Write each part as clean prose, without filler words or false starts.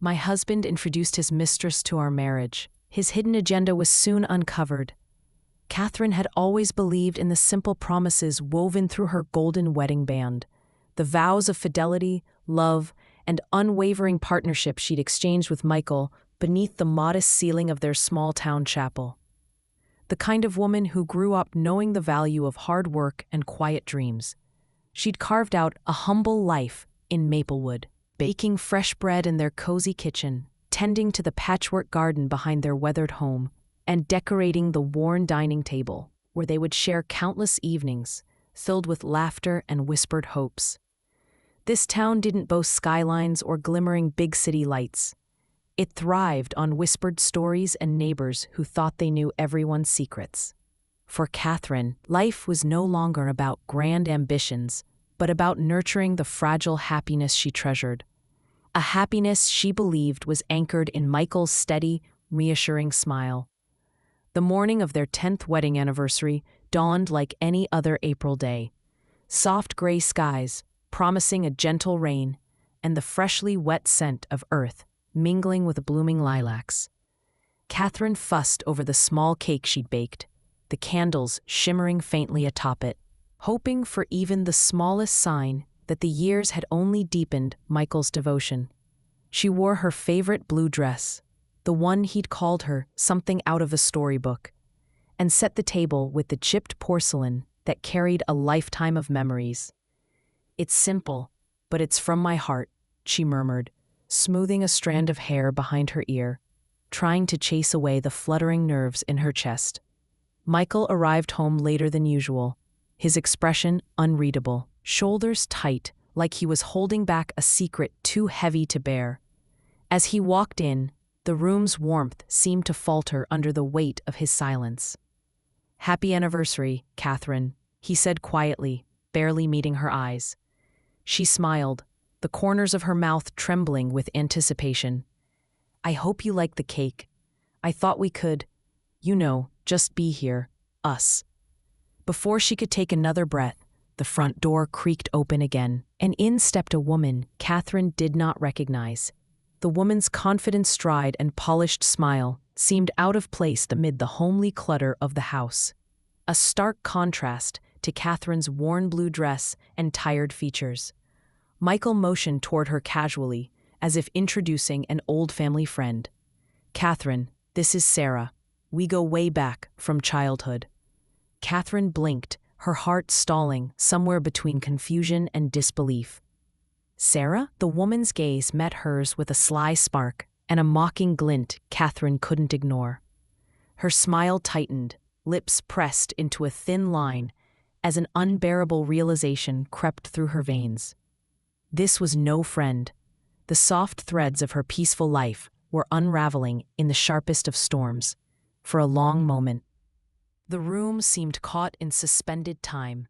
My husband introduced his mistress to our marriage. His hidden agenda was soon uncovered. Catherine had always believed in the simple promises woven through her golden wedding band, the vows of fidelity, love, and unwavering partnership she'd exchanged with Michael beneath the modest ceiling of their small-town chapel. The kind of woman who grew up knowing the value of hard work and quiet dreams. She'd carved out a humble life in Maplewood, baking fresh bread in their cozy kitchen, tending to the patchwork garden behind their weathered home, and decorating the worn dining table, where they would share countless evenings, filled with laughter and whispered hopes. This town didn't boast skylines or glimmering big city lights. It thrived on whispered stories and neighbors who thought they knew everyone's secrets. For Catherine, life was no longer about grand ambitions, but about nurturing the fragile happiness she treasured. A happiness she believed was anchored in Michael's steady, reassuring smile. The morning of their 10th wedding anniversary dawned like any other April day. Soft gray skies, promising a gentle rain, and the freshly wet scent of earth mingling with blooming lilacs. Catherine fussed over the small cake she'd baked, the candles shimmering faintly atop it, hoping for even the smallest sign that the years had only deepened Michael's devotion. She wore her favorite blue dress, the one he'd called her something out of a storybook, and set the table with the chipped porcelain that carried a lifetime of memories. "It's simple, but it's from my heart," she murmured, smoothing a strand of hair behind her ear, trying to chase away the fluttering nerves in her chest. Michael arrived home later than usual, his expression unreadable, shoulders tight, like he was holding back a secret too heavy to bear. As he walked in, the room's warmth seemed to falter under the weight of his silence. "Happy anniversary, Catherine," he said quietly, barely meeting her eyes. She smiled, the corners of her mouth trembling with anticipation. "I hope you like the cake. I thought we could, just be here, us." Before she could take another breath, the front door creaked open again, and in stepped a woman Catherine did not recognize. The woman's confident stride and polished smile seemed out of place amid the homely clutter of the house. A stark contrast to Catherine's worn blue dress and tired features. Michael motioned toward her casually, as if introducing an old family friend. "Catherine, this is Sarah. We go way back, from childhood." Catherine blinked, her heart stalling somewhere between confusion and disbelief. "Sarah?" The woman's gaze met hers with a sly spark and a mocking glint Catherine couldn't ignore. Her smile tightened, lips pressed into a thin line as an unbearable realization crept through her veins. This was no friend. The soft threads of her peaceful life were unraveling in the sharpest of storms. For a long moment, the room seemed caught in suspended time,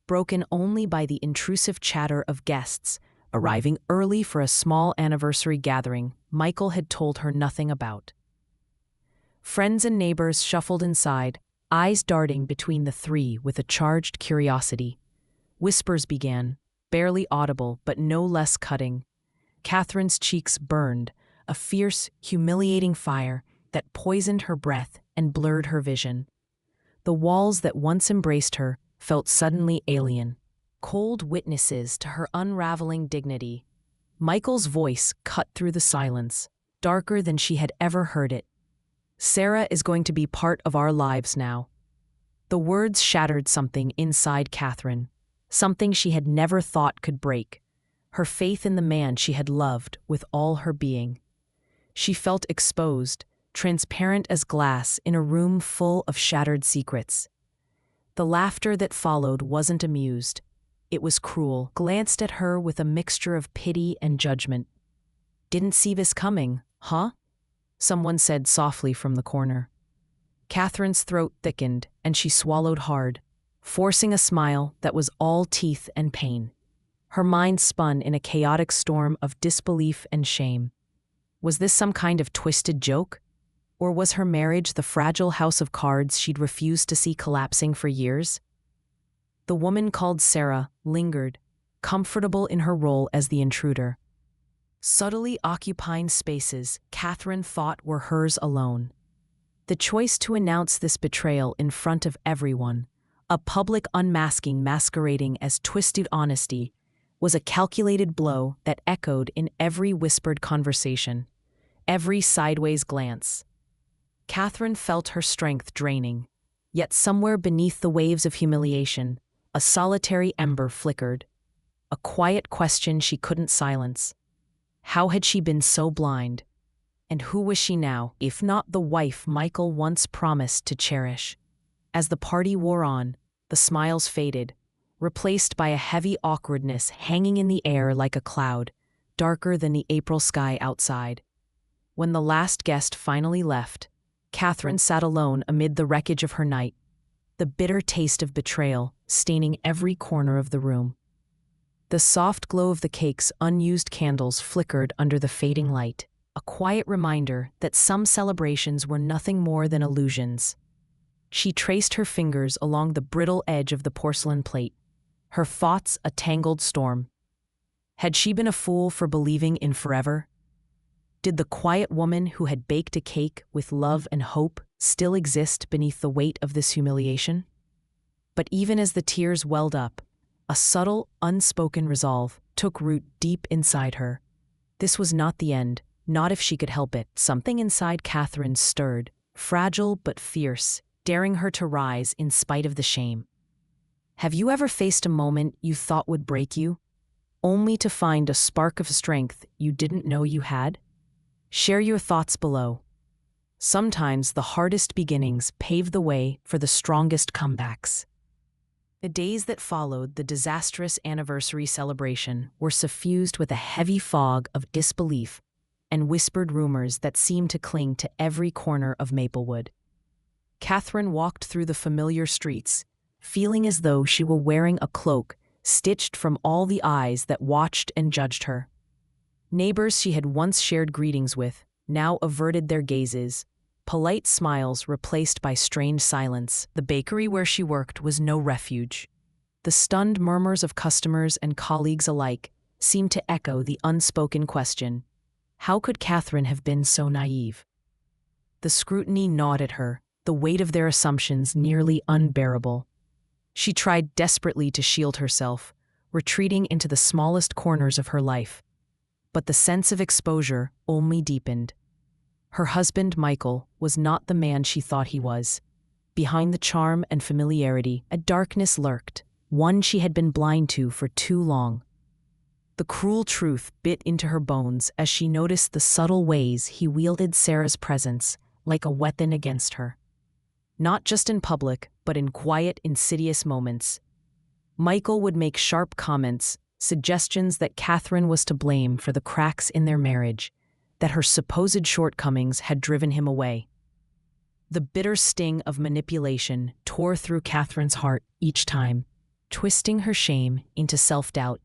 broken only by the intrusive chatter of guests arriving early for a small anniversary gathering Michael had told her nothing about. Friends and neighbors shuffled inside, eyes darting between the three with a charged curiosity. Whispers began, barely audible but no less cutting. Catherine's cheeks burned, a fierce, humiliating fire that poisoned her breath and blurred her vision. The walls that once embraced her felt suddenly alien, cold witnesses to her unraveling dignity. Michael's voice cut through the silence, darker than she had ever heard it. "Sarah is going to be part of our lives now." The words shattered something inside Catherine, something she had never thought could break, her faith in the man she had loved with all her being. She felt exposed, transparent as glass in a room full of shattered secrets. The laughter that followed wasn't amused. It was cruel, glanced at her with a mixture of pity and judgment. "Didn't see this coming, huh?" someone said softly from the corner. Catherine's throat thickened, and she swallowed hard, forcing a smile that was all teeth and pain. Her mind spun in a chaotic storm of disbelief and shame. Was this some kind of twisted joke? Or was her marriage the fragile house of cards she'd refused to see collapsing for years? The woman called Sarah lingered, comfortable in her role as the intruder. Subtly occupying spaces Catherine thought were hers alone. The choice to announce this betrayal in front of everyone, a public unmasking masquerading as twisted honesty, was a calculated blow that echoed in every whispered conversation, every sideways glance. Catherine felt her strength draining, yet somewhere beneath the waves of humiliation, a solitary ember flickered, a quiet question she couldn't silence. How had she been so blind? And who was she now, if not the wife Michael once promised to cherish? As the party wore on, the smiles faded, replaced by a heavy awkwardness hanging in the air like a cloud, darker than the April sky outside. When the last guest finally left, Catherine sat alone amid the wreckage of her night, the bitter taste of betrayal staining every corner of the room. The soft glow of the cake's unused candles flickered under the fading light, a quiet reminder that some celebrations were nothing more than illusions. She traced her fingers along the brittle edge of the porcelain plate, her thoughts a tangled storm. Had she been a fool for believing in forever? Did the quiet woman who had baked a cake with love and hope still exist beneath the weight of this humiliation? But even as the tears welled up, a subtle, unspoken resolve took root deep inside her. This was not the end, not if she could help it. Something inside Catherine stirred, fragile but fierce, daring her to rise in spite of the shame. Have you ever faced a moment you thought would break you, only to find a spark of strength you didn't know you had? Share your thoughts below. Sometimes the hardest beginnings pave the way for the strongest comebacks. The days that followed the disastrous anniversary celebration were suffused with a heavy fog of disbelief and whispered rumors that seemed to cling to every corner of Maplewood. Catherine walked through the familiar streets, feeling as though she were wearing a cloak stitched from all the eyes that watched and judged her. Neighbors she had once shared greetings with now averted their gazes, polite smiles replaced by strained silence. The bakery where she worked was no refuge. The stunned murmurs of customers and colleagues alike seemed to echo the unspoken question, how could Catherine have been so naive? The scrutiny gnawed at her, the weight of their assumptions nearly unbearable. She tried desperately to shield herself, retreating into the smallest corners of her life. But the sense of exposure only deepened. Her husband, Michael, was not the man she thought he was. Behind the charm and familiarity, a darkness lurked, one she had been blind to for too long. The cruel truth bit into her bones as she noticed the subtle ways he wielded Sarah's presence like a weapon against her. Not just in public, but in quiet, insidious moments. Michael would make sharp comments, suggestions that Catherine was to blame for the cracks in their marriage, that her supposed shortcomings had driven him away. The bitter sting of manipulation tore through Catherine's heart each time, twisting her shame into self-doubt.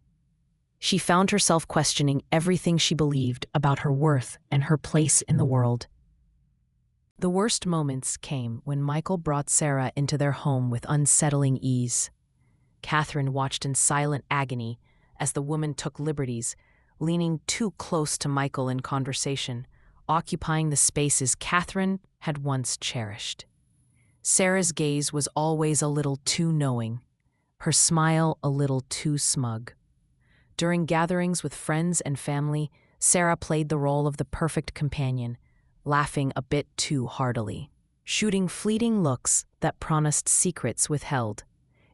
She found herself questioning everything she believed about her worth and her place in the world. The worst moments came when Michael brought Sarah into their home with unsettling ease. Catherine watched in silent agony as the woman took liberties, leaning too close to Michael in conversation, occupying the spaces Catherine had once cherished. Sarah's gaze was always a little too knowing, her smile a little too smug. During gatherings with friends and family, Sarah played the role of the perfect companion, laughing a bit too heartily, shooting fleeting looks that promised secrets withheld.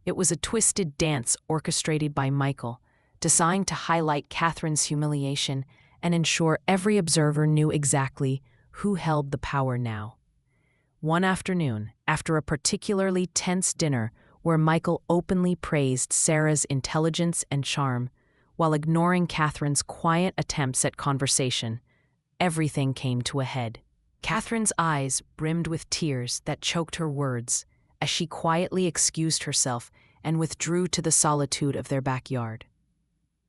It was a twisted dance orchestrated by Michael, designed to highlight Catherine's humiliation and ensure every observer knew exactly who held the power now. One afternoon, after a particularly tense dinner where Michael openly praised Sarah's intelligence and charm, while ignoring Catherine's quiet attempts at conversation, everything came to a head. Catherine's eyes brimmed with tears that choked her words as she quietly excused herself and withdrew to the solitude of their backyard.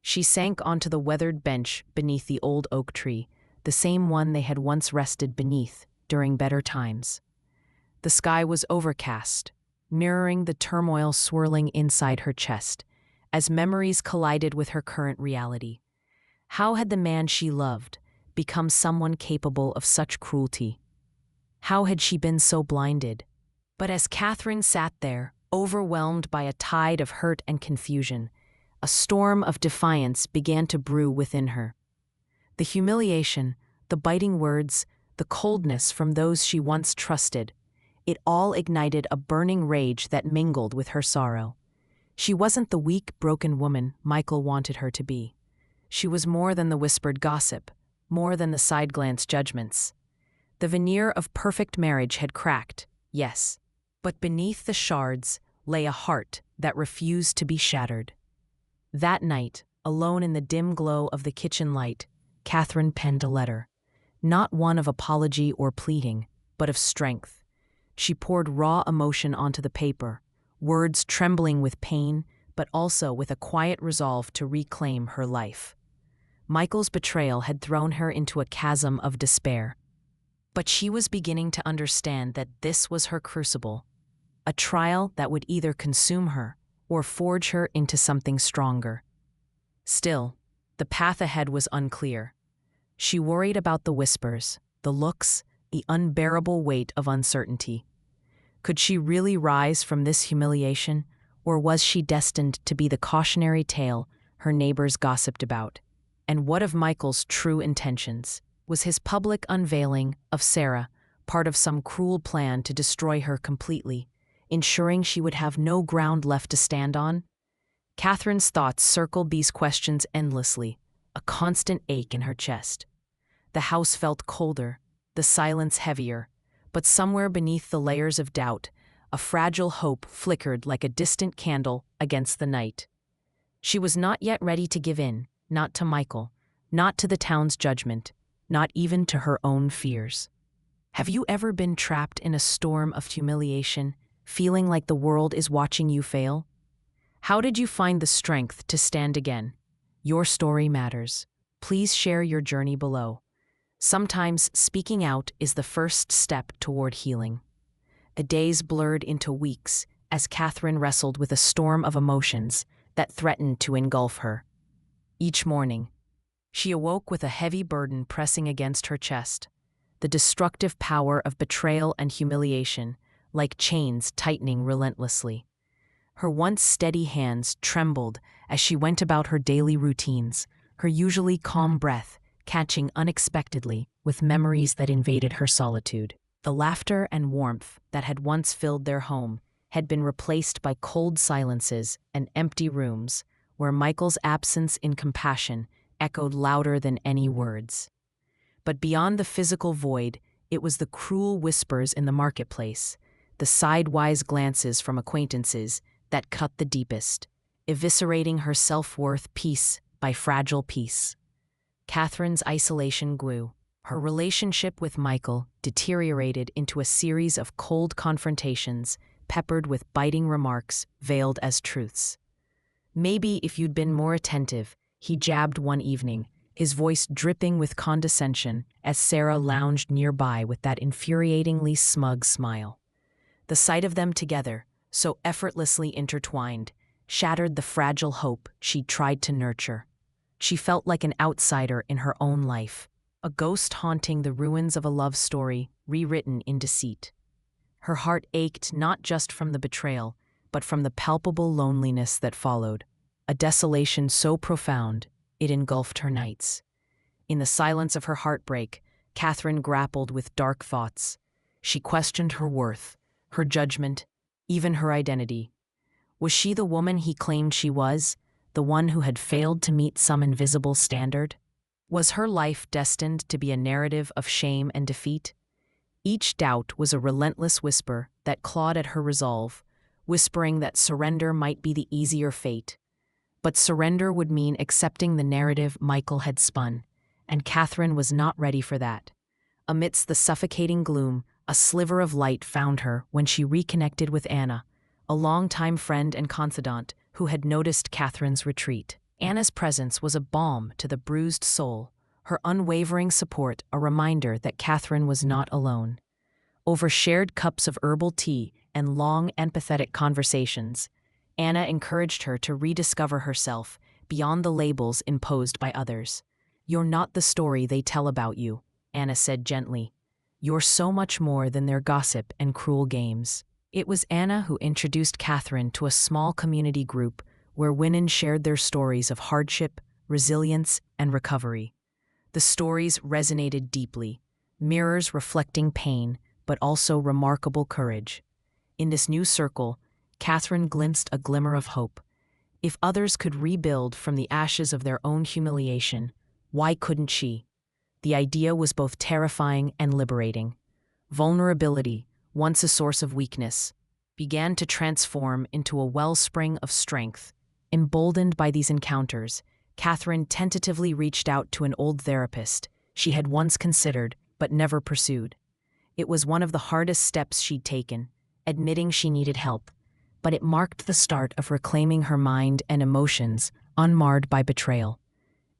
She sank onto the weathered bench beneath the old oak tree, the same one they had once rested beneath during better times. The sky was overcast, mirroring the turmoil swirling inside her chest, as memories collided with her current reality. How had the man she loved become someone capable of such cruelty? How had she been so blinded? But as Catherine sat there, overwhelmed by a tide of hurt and confusion, a storm of defiance began to brew within her. The humiliation, the biting words, the coldness from those she once trusted, it all ignited a burning rage that mingled with her sorrow. She wasn't the weak, broken woman Michael wanted her to be. She was more than the whispered gossip, more than the side-glance judgments. The veneer of perfect marriage had cracked, yes, but beneath the shards lay a heart that refused to be shattered. That night, alone in the dim glow of the kitchen light, Catherine penned a letter. Not one of apology or pleading, but of strength. She poured raw emotion onto the paper, words trembling with pain, but also with a quiet resolve to reclaim her life. Michael's betrayal had thrown her into a chasm of despair. But she was beginning to understand that this was her crucible, a trial that would either consume her or forge her into something stronger. Still, the path ahead was unclear. She worried about the whispers, the looks, the unbearable weight of uncertainty. Could she really rise from this humiliation, or was she destined to be the cautionary tale her neighbors gossiped about? And what of Michael's true intentions? Was his public unveiling of Sarah part of some cruel plan to destroy her completely, ensuring she would have no ground left to stand on? Catherine's thoughts circled these questions endlessly, a constant ache in her chest. The house felt colder, the silence heavier, but somewhere beneath the layers of doubt, a fragile hope flickered like a distant candle against the night. She was not yet ready to give in, not to Michael, not to the town's judgment, not even to her own fears. Have you ever been trapped in a storm of humiliation, feeling like the world is watching you fail? How did you find the strength to stand again? Your story matters. Please share your journey below. Sometimes speaking out is the first step toward healing. A days blurred into weeks as Catherine wrestled with a storm of emotions that threatened to engulf her. Each morning, she awoke with a heavy burden pressing against her chest, the destructive power of betrayal and humiliation, like chains tightening relentlessly. Her once steady hands trembled as she went about her daily routines, her usually calm breath catching unexpectedly with memories that invaded her solitude. The laughter and warmth that had once filled their home had been replaced by cold silences and empty rooms, where Michael's absence in compassion echoed louder than any words. But beyond the physical void, it was the cruel whispers in the marketplace, the sidewise glances from acquaintances that cut the deepest, eviscerating her self-worth piece by fragile piece. Catherine's isolation grew. Her relationship with Michael deteriorated into a series of cold confrontations, peppered with biting remarks veiled as truths. "Maybe if you'd been more attentive," he jabbed one evening, his voice dripping with condescension as Sarah lounged nearby with that infuriatingly smug smile. The sight of them together, so effortlessly intertwined, shattered the fragile hope she'd tried to nurture. She felt like an outsider in her own life, a ghost haunting the ruins of a love story rewritten in deceit. Her heart ached not just from the betrayal, but from the palpable loneliness that followed, a desolation so profound it engulfed her nights. In the silence of her heartbreak, Catherine grappled with dark thoughts. She questioned her worth, her judgment, even her identity. Was she the woman he claimed she was, the one who had failed to meet some invisible standard? Was her life destined to be a narrative of shame and defeat? Each doubt was a relentless whisper that clawed at her resolve, whispering that surrender might be the easier fate. But surrender would mean accepting the narrative Michael had spun, and Catherine was not ready for that. Amidst the suffocating gloom, a sliver of light found her when she reconnected with Anna, a longtime friend and confidant who had noticed Catherine's retreat. Anna's presence was a balm to the bruised soul, her unwavering support a reminder that Catherine was not alone. Over shared cups of herbal tea and long, empathetic conversations, Anna encouraged her to rediscover herself beyond the labels imposed by others. "You're not the story they tell about you," Anna said gently. "You're so much more than their gossip and cruel games." It was Anna who introduced Catherine to a small community group where women shared their stories of hardship, resilience, and recovery. The stories resonated deeply, mirrors reflecting pain, but also remarkable courage. In this new circle, Catherine glimpsed a glimmer of hope. If others could rebuild from the ashes of their own humiliation, why couldn't she? The idea was both terrifying and liberating. Vulnerability, once a source of weakness, began to transform into a wellspring of strength. Emboldened by these encounters, Catherine tentatively reached out to an old therapist she had once considered but never pursued. It was one of the hardest steps she'd taken, admitting she needed help, but it marked the start of reclaiming her mind and emotions, unmarred by betrayal.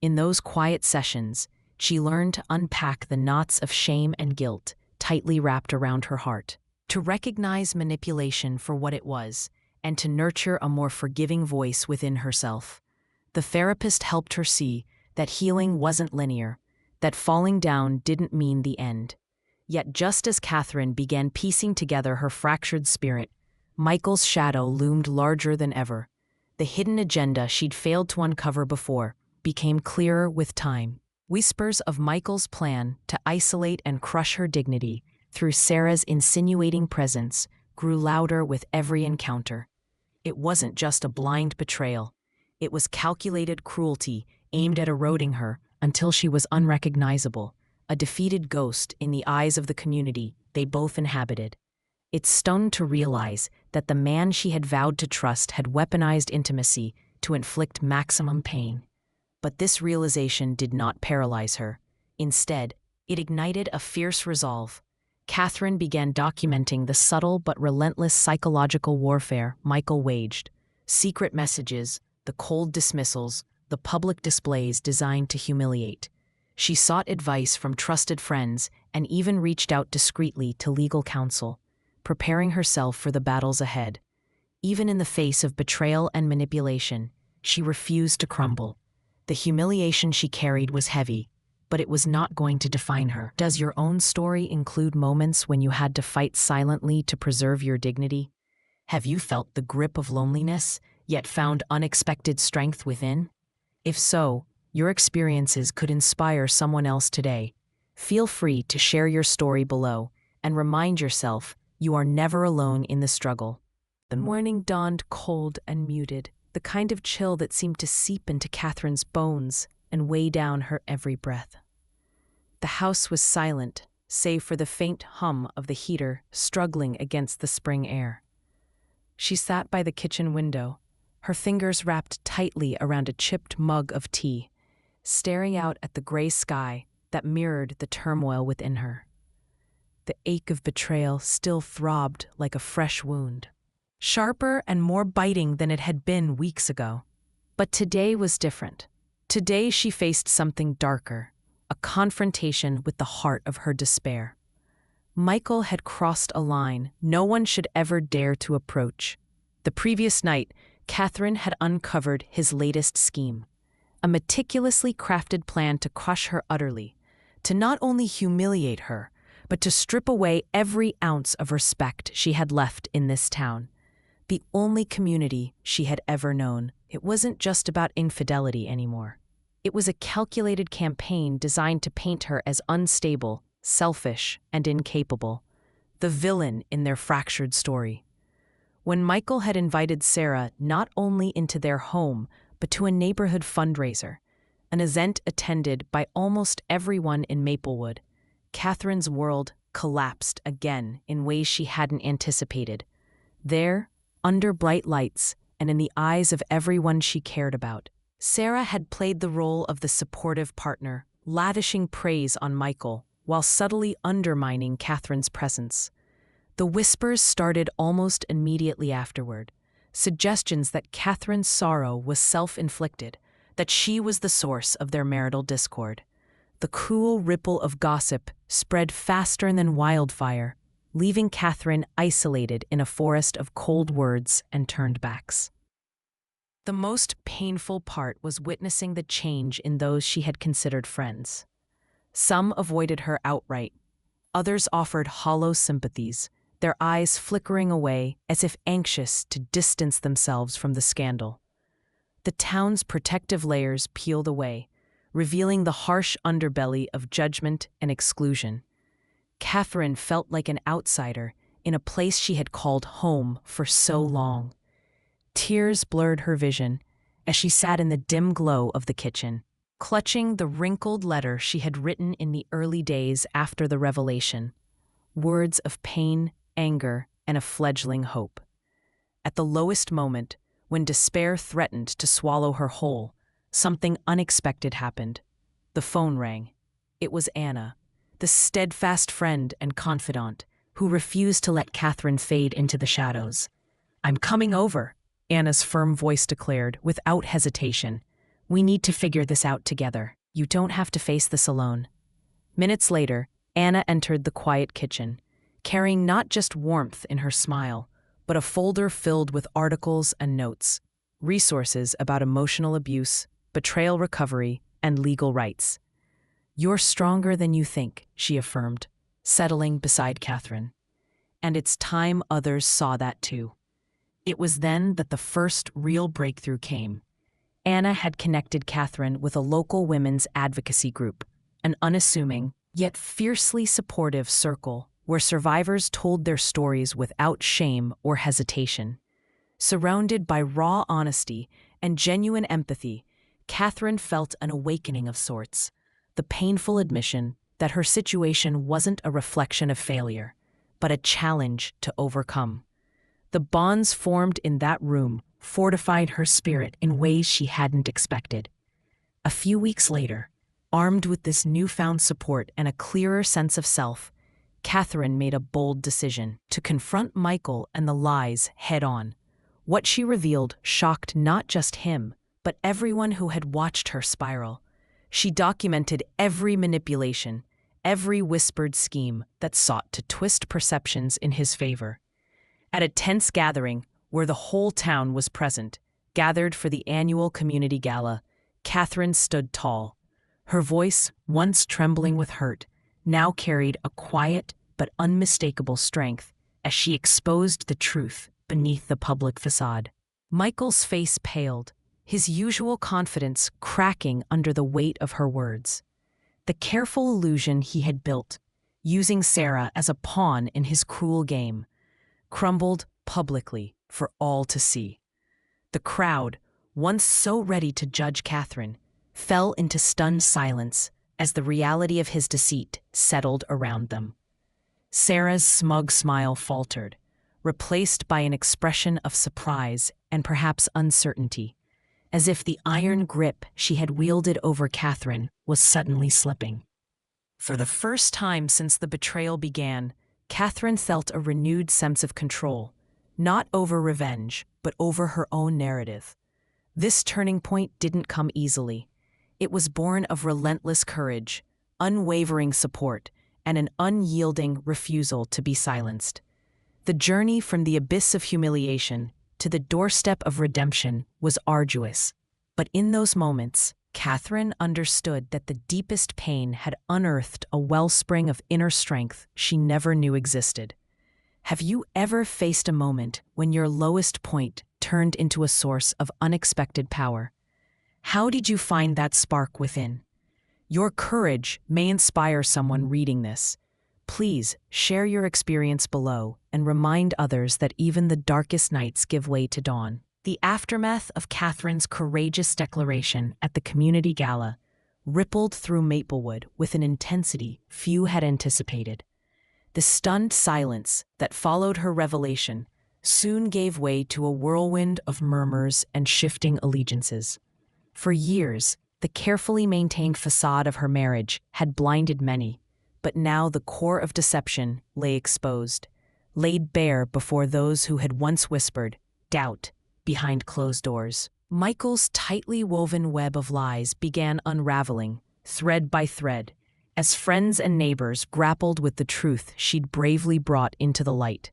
In those quiet sessions, she learned to unpack the knots of shame and guilt tightly wrapped around her heart, to recognize manipulation for what it was, and to nurture a more forgiving voice within herself. The therapist helped her see that healing wasn't linear, that falling down didn't mean the end. Yet just as Catherine began piecing together her fractured spirit, Michael's shadow loomed larger than ever. The hidden agenda she'd failed to uncover before became clearer with time. Whispers of Michael's plan to isolate and crush her dignity through Sarah's insinuating presence grew louder with every encounter. It wasn't just a blind betrayal. It was calculated cruelty aimed at eroding her until she was unrecognizable, a defeated ghost in the eyes of the community they both inhabited. It stung to realize that the man she had vowed to trust had weaponized intimacy to inflict maximum pain. But this realization did not paralyze her. Instead, it ignited a fierce resolve. Catherine began documenting the subtle but relentless psychological warfare Michael waged. Secret messages, the cold dismissals, the public displays designed to humiliate. She sought advice from trusted friends and even reached out discreetly to legal counsel, preparing herself for the battles ahead. Even in the face of betrayal and manipulation, she refused to crumble. The humiliation she carried was heavy, but it was not going to define her. Does your own story include moments when you had to fight silently to preserve your dignity? Have you felt the grip of loneliness, yet found unexpected strength within? If so, your experiences could inspire someone else today. Feel free to share your story below and remind yourself you are never alone in the struggle. The morning dawned cold and muted, the kind of chill that seemed to seep into Catherine's bones and weigh down her every breath. The house was silent, save for the faint hum of the heater struggling against the spring air. She sat by the kitchen window, her fingers wrapped tightly around a chipped mug of tea, staring out at the gray sky that mirrored the turmoil within her. The ache of betrayal still throbbed like a fresh wound, sharper and more biting than it had been weeks ago. But today was different. Today she faced something darker, a confrontation with the heart of her despair. Michael had crossed a line no one should ever dare to approach. The previous night, Catherine had uncovered his latest scheme, a meticulously crafted plan to crush her utterly, to not only humiliate her, but to strip away every ounce of respect she had left in this town, the only community she had ever known. It wasn't just about infidelity anymore. It was a calculated campaign designed to paint her as unstable, selfish, and incapable, the villain in their fractured story. When Michael had invited Sarah not only into their home, but to a neighborhood fundraiser, an event attended by almost everyone in Maplewood, Catherine's world collapsed again in ways she hadn't anticipated. There, under bright lights and in the eyes of everyone she cared about, Sarah had played the role of the supportive partner, lavishing praise on Michael while subtly undermining Catherine's presence. The whispers started almost immediately afterward, suggestions that Catherine's sorrow was self-inflicted, that she was the source of their marital discord. The cruel ripple of gossip spread faster than wildfire, leaving Catherine isolated in a forest of cold words and turned backs. The most painful part was witnessing the change in those she had considered friends. Some avoided her outright, others offered hollow sympathies, their eyes flickering away as if anxious to distance themselves from the scandal. The town's protective layers peeled away, revealing the harsh underbelly of judgment and exclusion. Catherine felt like an outsider in a place she had called home for so long. Tears blurred her vision as she sat in the dim glow of the kitchen, clutching the wrinkled letter she had written in the early days after the revelation. Words of pain, anger, and a fledgling hope. At the lowest moment, when despair threatened to swallow her whole, something unexpected happened. The phone rang. It was Anna, the steadfast friend and confidant who refused to let Catherine fade into the shadows. "I'm coming over," Anna's firm voice declared, without hesitation. "We need to figure this out together. You don't have to face this alone." Minutes later, Anna entered the quiet kitchen, carrying not just warmth in her smile, but a folder filled with articles and notes, resources about emotional abuse, betrayal recovery, and legal rights. "You're stronger than you think," she affirmed, settling beside Catherine. And it's time others saw that too. It was then that the first real breakthrough came. Anna had connected Catherine with a local women's advocacy group, an unassuming, yet fiercely supportive circle where survivors told their stories without shame or hesitation. Surrounded by raw honesty and genuine empathy, Catherine felt an awakening of sorts, the painful admission that her situation wasn't a reflection of failure, but a challenge to overcome. The bonds formed in that room fortified her spirit in ways she hadn't expected. A few weeks later, armed with this newfound support and a clearer sense of self, Catherine made a bold decision to confront Michael and the lies head-on. What she revealed shocked not just him, but everyone who had watched her spiral. She documented every manipulation, every whispered scheme that sought to twist perceptions in his favor. At a tense gathering, where the whole town was present, gathered for the annual community gala, Catherine stood tall. Her voice, once trembling with hurt, now carried a quiet but unmistakable strength as she exposed the truth beneath the public facade. Michael's face paled, his usual confidence cracking under the weight of her words. The careful illusion he had built, using Sarah as a pawn in his cruel game, crumbled publicly for all to see. The crowd, once so ready to judge Catherine, fell into stunned silence as the reality of his deceit settled around them. Sarah's smug smile faltered, replaced by an expression of surprise and perhaps uncertainty, as if the iron grip she had wielded over Catherine was suddenly slipping. For the first time since the betrayal began, Catherine felt a renewed sense of control, not over revenge, but over her own narrative. This turning point didn't come easily. It was born of relentless courage, unwavering support, and an unyielding refusal to be silenced. The journey from the abyss of humiliation to the doorstep of redemption was arduous, but in those moments, Catherine understood that the deepest pain had unearthed a wellspring of inner strength she never knew existed. Have you ever faced a moment when your lowest point turned into a source of unexpected power? How did you find that spark within? Your courage may inspire someone reading this. Please share your experience below and remind others that even the darkest nights give way to dawn. The aftermath of Catherine's courageous declaration at the community gala rippled through Maplewood with an intensity few had anticipated. The stunned silence that followed her revelation soon gave way to a whirlwind of murmurs and shifting allegiances. For years, the carefully maintained facade of her marriage had blinded many, but now the core of deception lay exposed, laid bare before those who had once whispered doubt behind closed doors. Michael's tightly woven web of lies began unraveling, thread by thread, as friends and neighbors grappled with the truth she'd bravely brought into the light.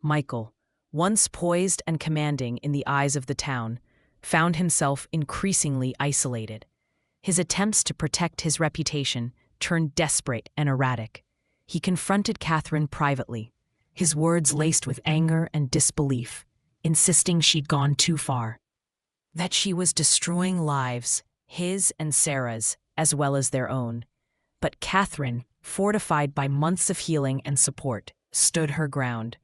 Michael, once poised and commanding in the eyes of the town, found himself increasingly isolated. His attempts to protect his reputation turned desperate and erratic. He confronted Catherine privately, his words laced with anger and disbelief, insisting she'd gone too far, that she was destroying lives, his and Sarah's, as well as their own. But Catherine, fortified by months of healing and support, stood her ground.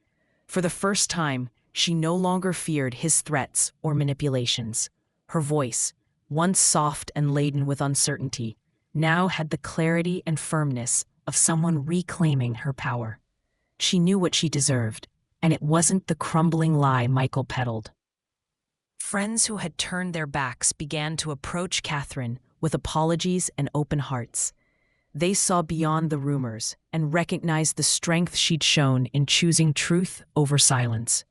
For the first time, she no longer feared his threats or manipulations. Her voice, once soft and laden with uncertainty, now had the clarity and firmness of someone reclaiming her power. She knew what she deserved, and it wasn't the crumbling lie Michael peddled. Friends who had turned their backs began to approach Catherine with apologies and open hearts. They saw beyond the rumors and recognized the strength she'd shown in choosing truth over silence.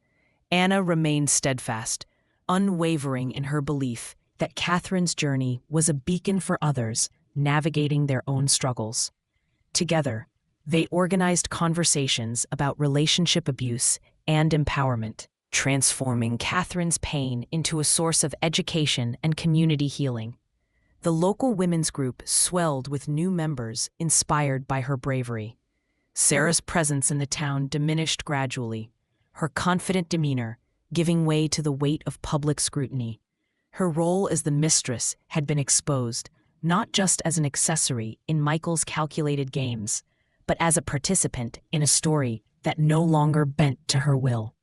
Anna remained steadfast, unwavering in her belief that Catherine's journey was a beacon for others navigating their own struggles. Together, they organized conversations about relationship abuse and empowerment, transforming Catherine's pain into a source of education and community healing. The local women's group swelled with new members inspired by her bravery. Sarah's presence in the town diminished gradually, her confident demeanor giving way to the weight of public scrutiny. Her role as the mistress had been exposed, not just as an accessory in Michael's calculated games, but as a participant in a story that no longer bent to her will.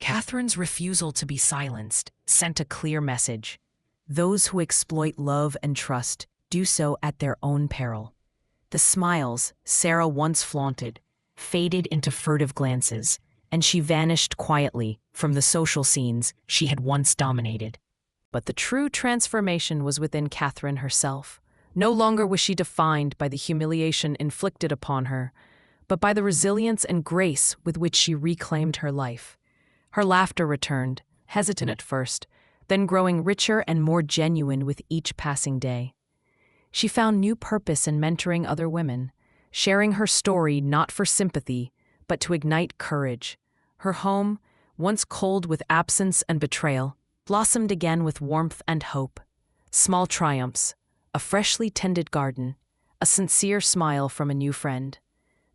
Catherine's refusal to be silenced sent a clear message. Those who exploit love and trust do so at their own peril. The smiles Sarah once flaunted faded into furtive glances, and she vanished quietly from the social scenes she had once dominated. But the true transformation was within Catherine herself. No longer was she defined by the humiliation inflicted upon her, but by the resilience and grace with which she reclaimed her life. Her laughter returned, hesitant at first, then growing richer and more genuine with each passing day. She found new purpose in mentoring other women, sharing her story not for sympathy, but to ignite courage. Her home, once cold with absence and betrayal, blossomed again with warmth and hope. Small triumphs, a freshly tended garden, a sincere smile from a new friend,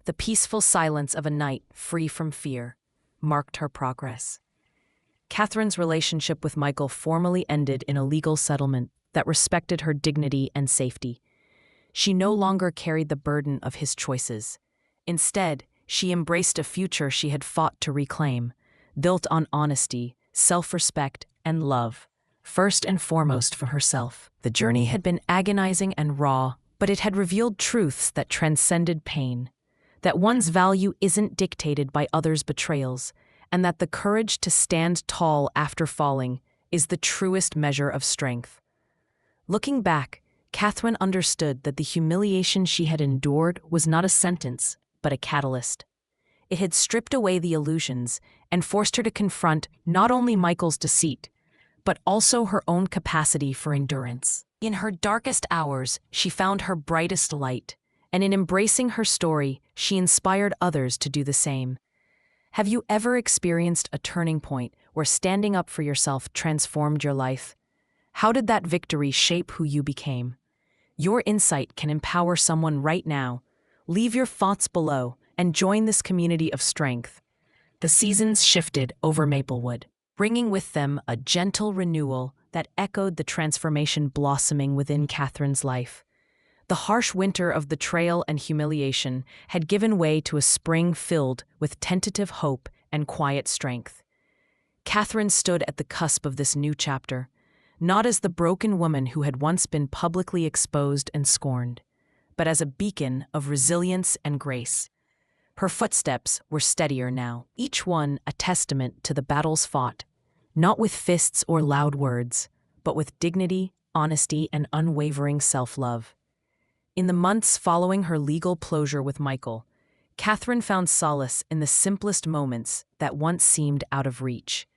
the peaceful silence of a night free from fear, marked her progress. Catherine's relationship with Michael formally ended in a legal settlement that respected her dignity and safety. She no longer carried the burden of his choices. Instead, she embraced a future she had fought to reclaim, built on honesty, self-respect, and love, first and foremost for herself. The journey had been agonizing and raw, but it had revealed truths that transcended pain, that one's value isn't dictated by others' betrayals, and that the courage to stand tall after falling is the truest measure of strength. Looking back, Catherine understood that the humiliation she had endured was not a sentence, but a catalyst. It had stripped away the illusions and forced her to confront not only Michael's deceit, but also her own capacity for endurance. In her darkest hours, she found her brightest light, and in embracing her story, she inspired others to do the same. Have you ever experienced a turning point where standing up for yourself transformed your life? How did that victory shape who you became? Your insight can empower someone right now. Leave your thoughts below and join this community of strength. The seasons shifted over Maplewood, bringing with them a gentle renewal that echoed the transformation blossoming within Catherine's life. The harsh winter of betrayal and humiliation had given way to a spring filled with tentative hope and quiet strength. Catherine stood at the cusp of this new chapter, not as the broken woman who had once been publicly exposed and scorned, but as a beacon of resilience and grace. Her footsteps were steadier now, each one a testament to the battles fought, not with fists or loud words, but with dignity, honesty, and unwavering self-love. In the months following her legal closure with Michael, Catherine found solace in the simplest moments that once seemed out of reach.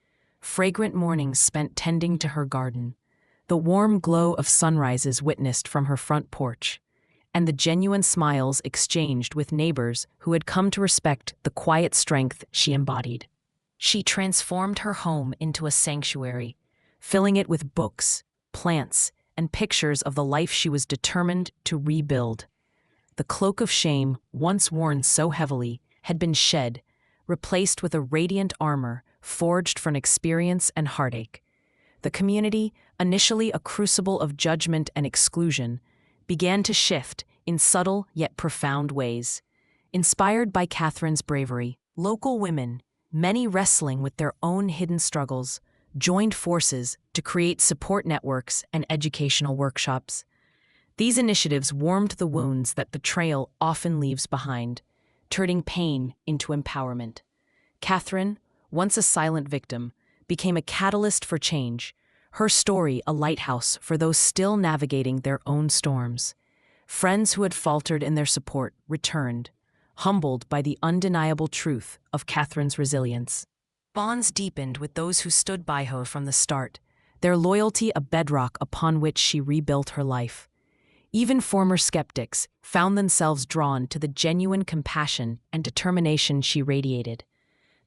Fragrant mornings spent tending to her garden, the warm glow of sunrises witnessed from her front porch, and the genuine smiles exchanged with neighbors who had come to respect the quiet strength she embodied. She transformed her home into a sanctuary, filling it with books, plants, and pictures of the life she was determined to rebuild. The cloak of shame, once worn so heavily, had been shed, replaced with a radiant armor forged for an experience and heartache. The community, initially a crucible of judgment and exclusion, began to shift in subtle yet profound ways. Inspired by Catherine's bravery, local women, many wrestling with their own hidden struggles, joined forces to create support networks and educational workshops. These initiatives warmed the wounds that betrayal often leaves behind, turning pain into empowerment. Catherine, once a silent victim, became a catalyst for change, her story a lighthouse for those still navigating their own storms. Friends who had faltered in their support returned, humbled by the undeniable truth of Catherine's resilience. Bonds deepened with those who stood by her from the start, their loyalty a bedrock upon which she rebuilt her life. Even former skeptics found themselves drawn to the genuine compassion and determination she radiated.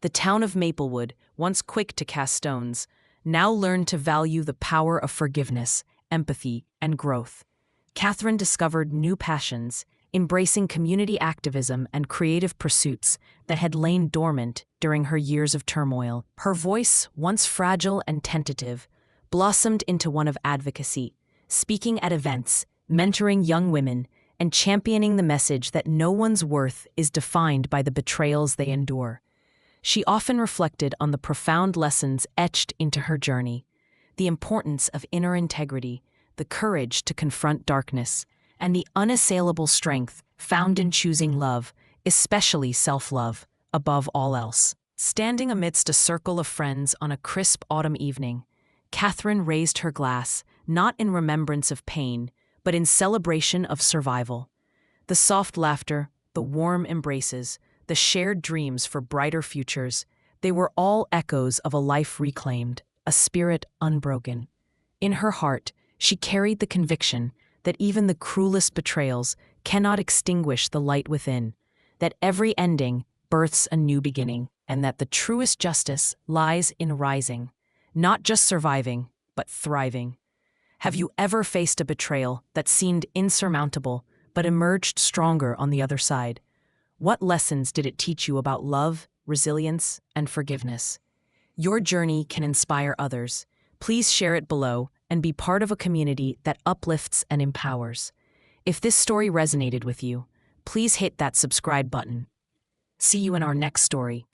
The town of Maplewood, once quick to cast stones, now learned to value the power of forgiveness, empathy, and growth. Catherine discovered new passions, embracing community activism and creative pursuits that had lain dormant during her years of turmoil. Her voice, once fragile and tentative, blossomed into one of advocacy, speaking at events, mentoring young women, and championing the message that no one's worth is defined by the betrayals they endure. She often reflected on the profound lessons etched into her journey, the importance of inner integrity, the courage to confront darkness, and the unassailable strength found in choosing love, especially self-love, above all else. Standing amidst a circle of friends on a crisp autumn evening, Catherine raised her glass, not in remembrance of pain, but in celebration of survival. The soft laughter, the warm embraces, the shared dreams for brighter futures, they were all echoos of a life reclaimed, a spirit unbroken. In her heart, she carried the conviction that even the cruelest betrayals cannot extinguish the light within, that every ending births a new beginning, and that the truest justice lies in rising, not just surviving, but thriving. Have you ever faced a betrayal that seemed insurmountable, but emerged stronger on the other side? What lessons did it teach you about love, resilience, and forgiveness? Your journey can inspire others. Please share it below and be part of a community that uplifts and empowers. If this story resonated with you, please hit that subscribe button. See you in our next story.